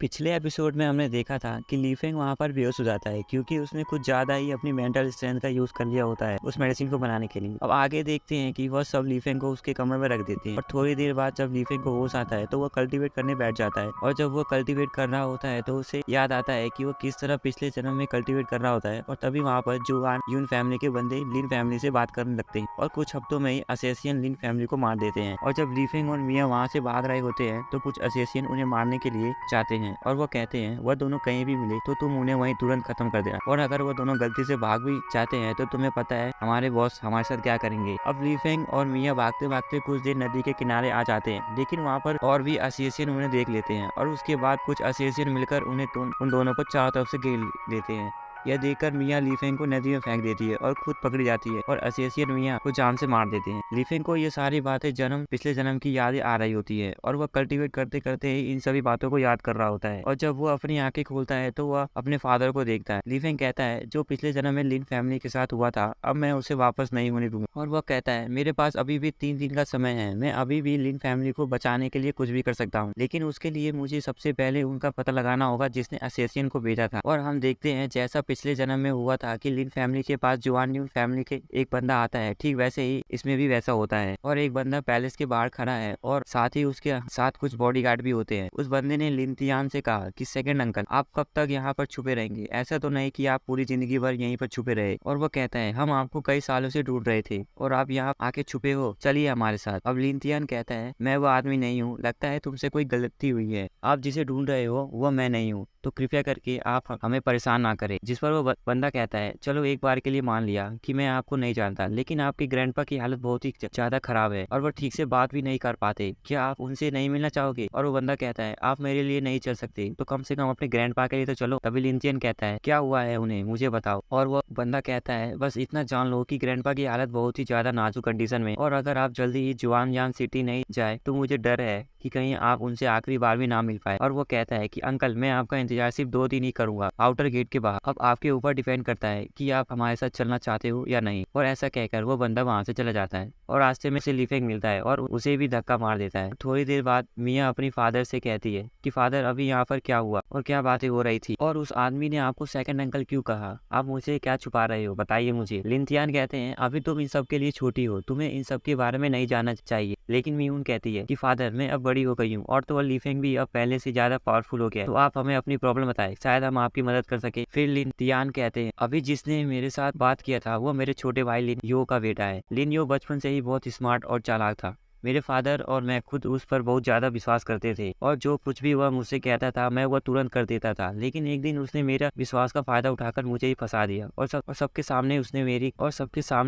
पिछले एपिसोड में हमने देखा था कि लीफेंग वहाँ पर बेहोश हो जाता है क्योंकि उसने कुछ ज़्यादा ही अपनी मेंटल स्ट्रेंथ का यूज़ कर लिया होता है उस मेडिसिन को बनाने के लिए। अब आगे देखते हैं कि वह सब लीफेंग को उसके कमरे में रख देते हैं और थोड़ी देर बाद जब लीफेंग को होश आता है तो वह कल्टीवेट करने बैठ जाता है। और जब वह कल्टीवेट कर रहा होता है तो उसे याद आता है कि वह किस तरह पिछले जन्म में कल्टीवेट कर रहा होता है। और तभी वहाँ पर जुआन यून फैमिली के बंदे लिन फैमिली से बात करने लगते हैं और कुछ हफ्तों में ही असेसियन लिन फैमिली को मार देते हैं। और जब लीफेंग और मिया वहाँ से भाग रहे होते हैं तो कुछ असेसियन उन्हें मारने के लिए चाहते हैं और वो कहते हैं वह दोनों कहीं भी मिले तो तुम उन्हें वहीं तुरंत खत्म कर देना, और अगर वो दोनों गलती से भाग भी चाहते हैं तो तुम्हें पता है हमारे बॉस हमारे साथ क्या करेंगे। अब लीफेंग और मिया भागते भागते कुछ देर नदी के किनारे आ जाते हैं, लेकिन वहाँ पर और भी असेसियन उन्हें देख लेते हैं और उसके बाद कुछ असेसियन मिलकर उन दोनों को चारों तरफ से घेर लेते हैं। यह देखकर मिया लीफेंग को नदी में फेंक देती है और खुद पकड़ी जाती है और असेसियन मिया को जान से मार देते हैं। लीफेंग को ये सारी बातें पिछले जन्म की यादें आ रही होती है और वह कल्टीवेट करते करते ही इन सभी बातों को याद कर रहा होता है। और जब वो अपनी आंखें खोलता है तो वह अपने फादर को देखता है। लीफेंग कहता है जो पिछले जन्म में लिन फैमिली के साथ हुआ था अब मैं उसे वापस नहीं होने दूंगा। और वह कहता है मेरे पास अभी भी 3 दिन का समय है, मैं अभी भी लिन फैमिली को बचाने के लिए कुछ भी कर सकता हूँ, लेकिन उसके लिए मुझे सबसे पहले उनका पता लगाना होगा जिसने असेसियन को भेजा था। और हम देखते हैं जैसा पिछले जन्म में हुआ था कि लिन फैमिली के पास जुआन न्यू फैमिली के एक बंदा आता है, ठीक वैसे ही इसमें भी वैसा होता है। और एक बंदा पैलेस के बाहर खड़ा है और साथ ही उसके साथ कुछ बॉडीगार्ड भी होते हैं। उस बंदे ने लिन तियान से कहा कि सेकंड अंकल आप कब तक यहाँ पर छुपे रहेंगे, ऐसा तो नहीं कि आप पूरी जिंदगी भर यहीं पर छुपे रहे। और वो कहता है हम आपको कई सालों से ढूंढ रहे थे और आप यहाँ आके छुपे हो, चलिए हमारे साथ। अब लिन तियान कहता है मैं वो आदमी नहीं हूँ, लगता है तुमसे कोई गलती हुई है, आप जिसे ढूंढ रहे हो वो मैं नहीं हूँ, तो कृपया करके आप हमें परेशान ना करें। जिस पर वो बंदा कहता है चलो एक बार के लिए मान लिया कि मैं आपको नहीं जानता, लेकिन आपके ग्रैंडपा की हालत बहुत ही ज्यादा खराब है और वो ठीक से बात भी नहीं कर पाते, क्या आप उनसे नहीं मिलना चाहोगे। और वो बंदा कहता है आप मेरे लिए नहीं चल सकते तो कम से कम अपने ग्रैंडपा के लिए तो चलो। तभी लिंथियन कहता है क्या हुआ है उन्हें मुझे बताओ। और वो बंदा कहता है बस इतना जान लो कि ग्रैंडपा की हालत बहुत ही ज्यादा नाजुक कंडीशन में, और अगर आप जल्दी ही जुआनयान सिटी नहीं जाए तो मुझे डर है कि कहीं आप उनसे आखिरी बार भी ना मिल पाए। और वो कहता है कि अंकल मैं आपका इंतजार सिर्फ 2 दिन ही करूंगा आउटर गेट के बाहर, अब आपके ऊपर डिपेंड करता है कि आप हमारे साथ चलना चाहते हो या नहीं। और ऐसा कहकर वो बंदा वहां से चला जाता है और रास्ते में से लीफेंग मिलता है और उसे भी धक्का मार देता है। थोड़ी देर बाद मिया अपनी फादर से कहती है कि फादर अभी यहाँ पर क्या हुआ और क्या बातें हो रही थी, और उस आदमी ने आपको सेकंड अंकल क्यों कहा, आप मुझे क्या छुपा रहे हो बताइए मुझे। लिंथियान कहते हैं अभी तुम इन सब के लिए छोटी हो, तुम्हें इन सब के बारे में नहीं जानना चाहिए। लेकिन मीयून कहती है कि फादर मैं अब बड़ी हो गई हूँ और तो लीफेंग भी अब पहले से ज्यादा पावरफुल हो गया है, तो आप हमें अपनी प्रॉब्लम बताएं, शायद हम आपकी मदद कर सके। फिर लिन तियान कहते हैं अभी जिसने मेरे साथ बात किया था वो मेरे छोटे भाई लिन यो का बेटा है। लिन यो बचपन से ही बहुत स्मार्ट और चालाक था, मेरे फादर और मैं खुद उस पर बहुत ज्यादा विश्वास करते थे और जो कुछ भी वह मुझसे कहता था मैं वह तुरंत कर देता था। लेकिन एक दिन उसने मेरा विश्वास का फायदा उठाकर मुझे ही फंसा दिया और सबके सामने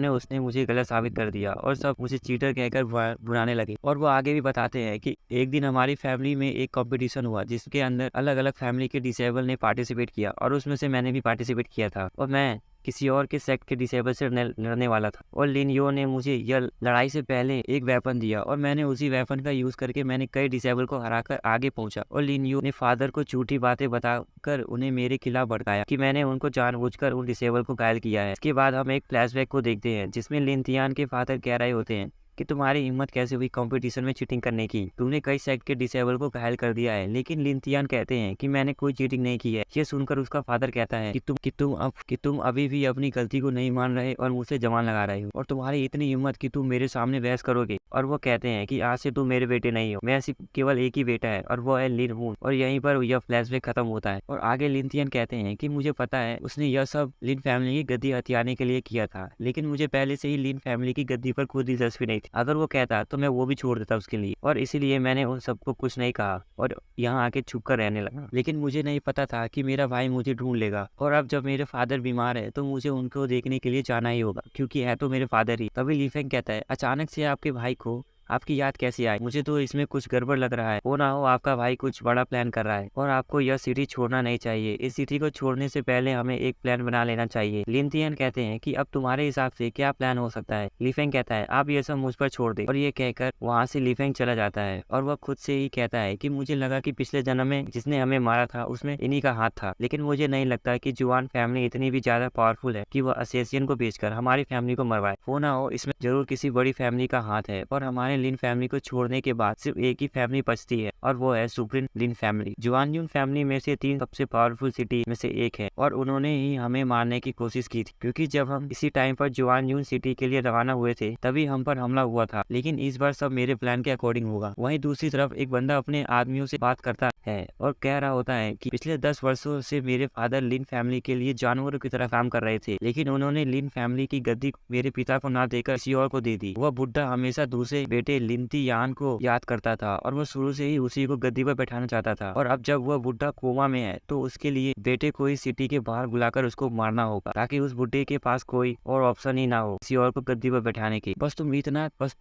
उसने मुझे गलत साबित कर दिया और सब मुझे चीटर कहकर बुलाने लगे। और वो आगे भी बताते हैं कि एक दिन हमारी फैमिली में एक कंपटीशन हुआ जिसके अंदर अलग अलग फैमिली के डिसेबल ने पार्टिसिपेट किया और उसमें से मैंने भी पार्टिसिपेट किया था और मैं किसी और के सेक्ट के डिसेबल से लड़ने वाला था। और लिन यो ने मुझे यह लड़ाई से पहले एक वेपन दिया और मैंने उसी वेपन का यूज करके मैंने कई डिसेबल को हराकर आगे पहुंचा। और लिन यो ने फादर को झूठी बातें बताकर उन्हें मेरे खिलाफ भड़काया कि मैंने उनको जानबूझकर उन डिसेबल को घायल किया है। इसके बाद हम एक फ्लैशबैक को देखते हैं जिसमें लिन तियान के फादर कह रहे होते हैं कि तुम्हारी हिम्मत कैसे हुई कंपटीशन में चीटिंग करने की, तुमने कई सेक्ट के डिसेबल को घायल कर दिया है। लेकिन लिन तियान कहते हैं कि मैंने कोई चीटिंग नहीं की है। ये सुनकर उसका फादर कहता है कि तुम अभी भी अपनी गलती को नहीं मान रहे और मुझसे जवान लगा रहे हो, और तुम्हारी इतनी हिम्मत कि तुम मेरे सामने बहस करोगे। और वो कहते हैं कि आज से तुम मेरे बेटे नहीं हो, मैं सिर्फ केवल एक ही बेटा है और वो है लिन हून। और यहीं पर यह फ्लैशबैक खत्म होता है। और आगे लिन तियान कहते हैं कि मुझे पता है उसने यह सब लिन फैमिली की गद्दी हथियाने के लिए किया था, लेकिन मुझे पहले से ही लिन फैमिली की गद्दी पर कोई दिलचस्पी नहीं थी। अगर वो कहता तो मैं वो भी छोड़ देता उसके लिए, और इसीलिए मैंने उन सबको कुछ नहीं कहा और यहाँ आके छुप कर रहने लगा। लेकिन मुझे नहीं पता था कि मेरा भाई मुझे ढूंढ लेगा, और अब जब मेरे फादर बीमार है तो मुझे उनको देखने के लिए जाना ही होगा क्योंकि है तो मेरे फादर ही। तभी लीफेंग कहता है अचानक से आपके भाई को आपकी याद कैसे आई, मुझे तो इसमें कुछ गड़बड़ लग रहा है, वो ना हो आपका भाई कुछ बड़ा प्लान कर रहा है और आपको यह सिटी छोड़ना नहीं चाहिए। इस सिटी को छोड़ने से पहले हमें एक प्लान बना लेना चाहिए। लिन तियान कहते हैं कि अब तुम्हारे हिसाब से क्या प्लान हो सकता है। लीफेंग कहता है आप ये सब मुझ पर छोड़ दे, और ये कहकर वहाँ से लीफेंग चला जाता है। और वह खुद से ही कहता है कि मुझे लगा कि पिछले जन्म में जिसने हमें मारा था उसमें इन्हीं का हाथ था, लेकिन मुझे नहीं लगता कि जुआन फैमिली इतनी भी ज्यादा पावरफुल है कि वह असेसियन को बेचकर हमारी फैमिली को मरवाए। वो ना हो इसमें जरूर किसी बड़ी फैमिली का हाथ है और हमारे लिन फैमिली को छोड़ने के बाद सिर्फ एक ही फैमिली बचती है और वो है सुप्रीम लिन फैमिली। जुआन यून फैमिली में से 3 सबसे पावरफुल सिटी में से एक है और उन्होंने ही हमें मारने की कोशिश की थी, क्योंकि जब हम इसी टाइम पर जुआन यून सिटी के लिए रवाना हुए थे तभी हम पर हमला हुआ था। लेकिन इस बार सब मेरे प्लान के अकॉर्डिंग होगा। वहीं दूसरी तरफ एक बंदा अपने आदमियों से बात करता है और कह रहा होता है कि पिछले 10 वर्षों से मेरे फादर लिन फैमिली के लिए जानवरों की तरह काम कर रहे थे, लेकिन उन्होंने लिन फैमिली की गद्दी मेरे पिता को ना देकर किसी और को दे दी। वह बुढ़ा हमेशा दूसरे बेटे लिनती यान को याद करता था और वो शुरू से ही उसी को गद्दी पर बैठाना चाहता था। और अब जब वह बुढ़ा कोमा में है तो उसके लिए बेटे को इस सिटी के बाहर बुलाकर उसको मारना होगा, ताकि उस बुढ़े के पास कोई और ऑप्शन ही ना हो किसी और को गद्दी पर बैठाने की। बस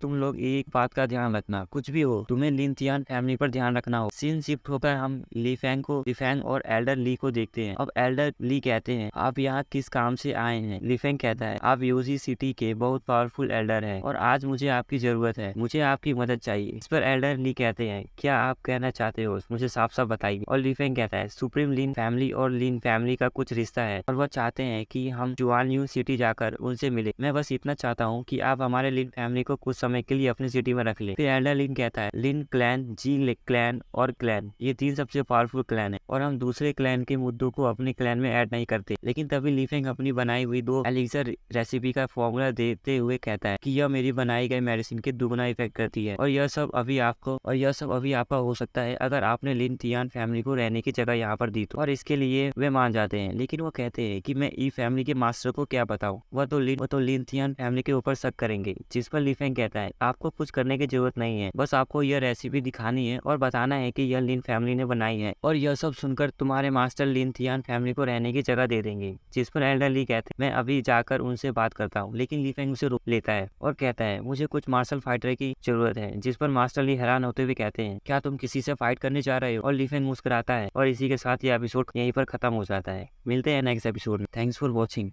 तुम लोग एक बात का ध्यान रखना, कुछ भी हो तुम्हें लिनतियान फैमिली पर ध्यान रखना हो। सीन शिफ्ट होकर हम लीफेंग और एल्डर ली को देखते हैं। अब एल्डर ली कहते हैं, आप यहाँ किस काम से आए हैं? लीफेंग कहता है, आप यूजी सिटी के बहुत पावरफुल एल्डर हैं और आज मुझे आपकी जरूरत है, मुझे आपकी मदद चाहिए। इस पर एल्डर ली कहते हैं, क्या आप कहना चाहते हो, मुझे साफ साफ बताइए। और लीफेंग कहता है, सुप्रीम लिन फैमिली और लिन फैमिली का कुछ रिश्ता है और वह चाहते हैं कि हम जुआन यून सिटी जाकर उनसे मिले। मैं बस इतना चाहता हूँ कि आप हमारे लिन फैमिली को कुछ समय के लिए अपनी सिटी में रख ले। फिर एल्डर लिन कहता है, लिन क्लैन, जी क्लैन और क्लैन, ये 3 सबसे पावरफुल क्लैन है और हम दूसरे क्लैन के मुद्दों को अपने क्लैन में ऐड नहीं करते। लेकिन तभी लीफेंग अपनी बनाई हुई 2 एलिक्सर रेसिपी का फॉर्मूला देते हुए कहता है कि यह मेरी बनाई गई मेडिसिन के दुगना इफेक्ट करती है और यह सब अभी आपका हो सकता है अगर आपने लिन तियान फैमिली को रहने की जगह यहाँ पर दी तो। और इसके लिए वे मान जाते हैं, लेकिन वो कहते हैं कि मैं ई फैमिली के मास्टर को क्या बताऊँ, वह तो लिन तियान फैमिली के ऊपर शक करेंगे। जिस पर लीफेंग कहता है, आपको कुछ करने की जरूरत नहीं है, बस आपको यह रेसिपी दिखानी है और बताना है कि यह लिन फैमिली ने बनाई है और यह सब सुनकर तुम्हारे मास्टर लिन तियान फैमिली को रहने की जगह दे देंगे। जिस पर एल्डर ली कहते हैं, मैं अभी जाकर उनसे बात करता हूँ। लेकिन लीफेंग उसे रोक लेता है और कहता है, मुझे कुछ मार्शल फाइटर की जरूरत है। जिस पर मास्टर ली हैरान होते हुए कहते हैं, क्या तुम किसी से फाइट करने जा रहे हो? और लीफेंग मुस्कुराता है और इसी के साथ ये एपिसोड यहीं पर खत्म हो जाता है। मिलते हैं नेक्स्ट एपिसोड में। Thanks for watching.